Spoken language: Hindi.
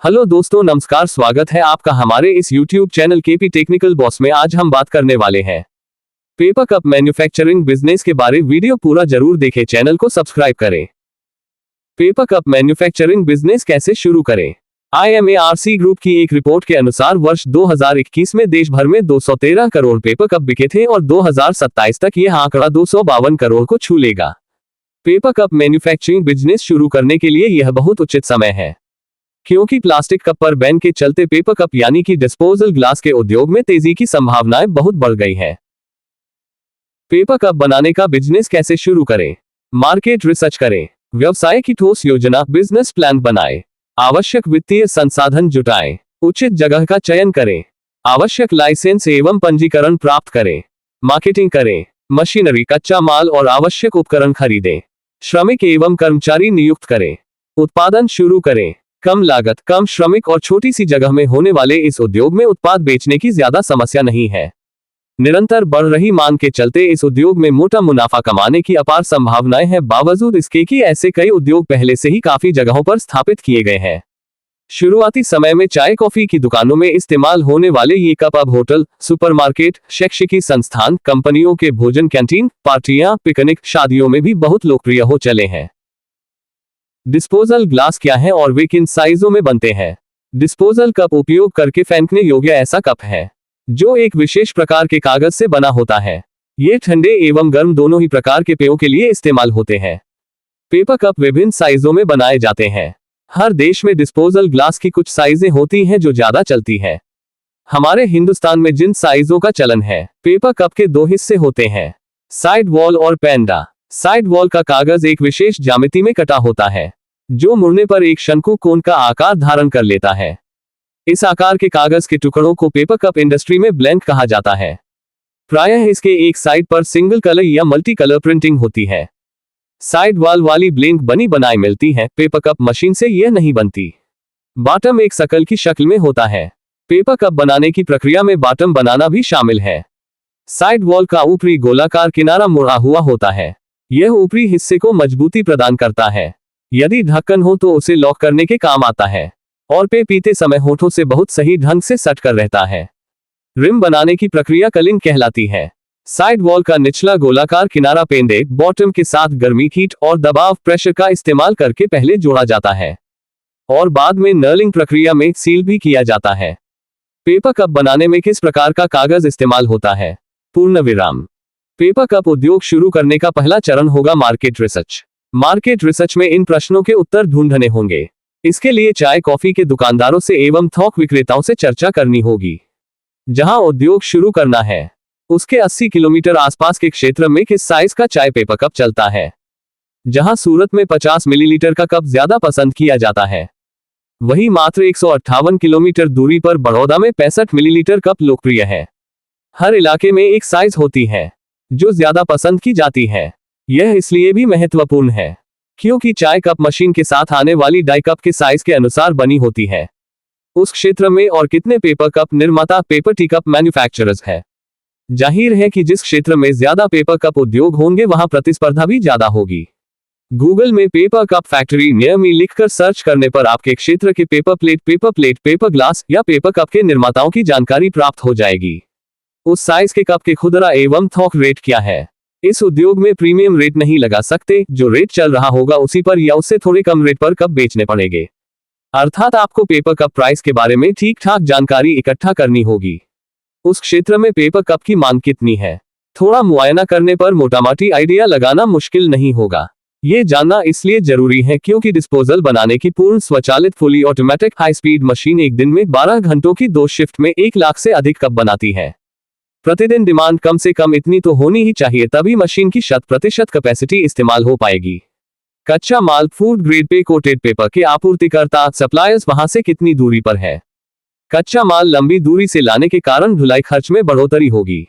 हेलो दोस्तों, नमस्कार। स्वागत है आपका हमारे इस YouTube channel KP technical boss में। आज हम बात करने वाले हैं पेपर कप मैन्युफैक्चरिंग बिजनेस के बारे। वीडियो पूरा जरूर देखें, चैनल को सब्सक्राइब करें। पेपर कप मैन्युफैक्चरिंग बिजनेस कैसे शुरू करें। IMARC ग्रुप की एक रिपोर्ट के अनुसार वर्ष 2021 में देश भर में 213 करोड़ पेपर कप बिके थे और 2027 तक यह आंकड़ा 252 करोड़ को छू लेगा। पेपर कप मैन्युफैक्चरिंग बिजनेस शुरू करने के लिए यह बहुत उचित समय है, क्योंकि प्लास्टिक कप पर बैन के चलते पेपर कप यानी कि डिस्पोजल ग्लास के उद्योग में तेजी की संभावनाएं बहुत बढ़ गई हैं। पेपर कप बनाने का बिजनेस कैसे शुरू करें। मार्केट रिसर्च करें, व्यवसाय की ठोस योजना बिजनेस प्लान बनाएं, आवश्यक वित्तीय संसाधन जुटाएं, उचित जगह का चयन करें, आवश्यक लाइसेंस एवं पंजीकरण प्राप्त करें, मार्केटिंग करें, मशीनरी, कच्चा माल और आवश्यक उपकरण खरीदें, श्रमिक एवं कर्मचारी नियुक्त करें, उत्पादन शुरू करें। कम लागत, कम श्रमिक और छोटी सी जगह में होने वाले इस उद्योग में उत्पाद बेचने की ज्यादा समस्या नहीं है। निरंतर बढ़ रही मांग के चलते इस उद्योग में मोटा मुनाफा कमाने की अपार संभावनाएं हैं। बावजूद इसके कि ऐसे कई उद्योग पहले से ही काफी जगहों पर स्थापित किए गए हैं। शुरुआती समय में चाय कॉफी की दुकानों में इस्तेमाल होने वाले ये कप अब होटल, सुपरमार्केट, शैक्षिकी संस्थान, कंपनियों के भोजन कैंटीन, पार्टियां, पिकनिक, शादियों में भी बहुत लोकप्रिय हो चले हैं। डिस्पोजल ग्लास क्या है और वे किन साइजों में बनते हैं। डिस्पोजल कप उपयोग करके फेंकने योग्य ऐसा कप है जो एक विशेष प्रकार के कागज से बना होता है। ये ठंडे एवं गर्म दोनों ही प्रकार के पेयों के लिए इस्तेमाल होते हैं। पेपर कप विभिन्न साइजों में बनाए जाते हैं। हर देश में डिस्पोजल ग्लास की कुछ साइजें होती हैं जो ज्यादा चलती है। हमारे हिंदुस्तान में जिन साइजों का चलन है, पेपर कप के दो हिस्से होते हैं, साइड वॉल और पेंडा। साइड वॉल का कागज एक विशेष ज्यामिति में कटा होता है जो मुड़ने पर एक शंकु कोण का आकार धारण कर लेता है। इस आकार के कागज के टुकड़ों को पेपर कप इंडस्ट्री में ब्लैंक कहा जाता है। प्रायः इसके एक साइड पर सिंगल कलर या मल्टी कलर प्रिंटिंग होती है। साइड वॉल वाली ब्लैंक बनी बनाई मिलती है, पेपर कप मशीन से यह नहीं बनती। बॉटम एक शकल की शक्ल में होता है। पेपर कप बनाने की प्रक्रिया में बॉटम बनाना भी शामिल है। साइड वॉल का ऊपरी गोलाकार किनारा मुड़ा हुआ होता है। यह ऊपरी हिस्से को मजबूती प्रदान करता है। यदि ढक्कन हो तो उसे लॉक करने के काम आता है और पे पीते समय होठों से बहुत सही ढंग से सट कर रहता है। रिम बनाने की प्रक्रिया कलिंग कहलाती है। साइड वॉल का निचला गोलाकार किनारा पेंडे बॉटम के साथ गर्मी, हीट और दबाव प्रेशर का इस्तेमाल करके पहले जोड़ा जाता है और बाद में नर्लिंग प्रक्रिया में सील भी किया जाता है। पेपर कप बनाने में किस प्रकार का कागज इस्तेमाल होता है। पूर्ण विराम। पेपर कप उद्योग शुरू करने का पहला चरण होगा मार्केट रिसर्च। मार्केट रिसर्च में इन प्रश्नों के उत्तर ढूंढने होंगे। इसके लिए चाय कॉफी के दुकानदारों से एवं थोक विक्रेताओं से चर्चा करनी होगी। जहां उद्योग शुरू करना है उसके 80 किलोमीटर आसपास के क्षेत्र में किस साइज का चाय पेपर कप चलता है। जहां सूरत में 50 मिलीलीटर का कप ज्यादा पसंद किया जाता है, वहीं मात्र 158 किलोमीटर दूरी पर बड़ौदा में 65 मिलीलीटर कप लोकप्रिय है। हर इलाके में एक साइज होती है जो ज्यादा पसंद की जाती है। यह इसलिए भी महत्वपूर्ण है क्योंकि चाय कप मशीन के साथ आने वाली डाई कप के साइज के अनुसार बनी होती है। उस क्षेत्र में और कितने पेपर कप निर्माता, पेपर टी कप मैन्युफैक्चरर्स है। जाहिर है कि जिस क्षेत्र में ज्यादा पेपर कप उद्योग होंगे वहां प्रतिस्पर्धा भी ज्यादा होगी। गूगल में paper cup factory near me लिखकर सर्च करने पर आपके क्षेत्र के पेपर प्लेट, पेपर ग्लास या पेपर कप के निर्माताओं की जानकारी प्राप्त हो जाएगी। उस साइज के कप के खुदरा एवं थोक रेट क्या है। इस उद्योग में प्रीमियम रेट नहीं लगा सकते। जो रेट चल रहा होगा उसी पर या उससे थोड़े कम रेट पर कप बेचने पड़ेंगे। अर्थात आपको पेपर कप प्राइस के बारे में ठीक ठाक जानकारी इकट्ठा करनी होगी। उस क्षेत्र में पेपर कप की मांग कितनी है, थोड़ा मुआयना करने पर मोटामोटी आइडिया लगाना मुश्किल नहीं होगा। ये जानना इसलिए जरूरी है क्योंकि डिस्पोजल बनाने की पूर्ण स्वचालित fully automatic high speed machine एक दिन में 12 घंटों की 2 शिफ्ट में 1 लाख से अधिक कप बनाती है। प्रतिदिन डिमांड कम से कम इतनी तो होनी ही चाहिए, तभी मशीन की 100% कैपेसिटी इस्तेमाल हो पाएगी। कच्चा माल, फूड ग्रेड पे कोटेड पेपर के आपूर्तिकर्ता, सप्लायर्स वहां से कितनी दूरी पर है। कच्चा माल लंबी दूरी से लाने के कारण ढुलाई खर्च में बढ़ोतरी होगी।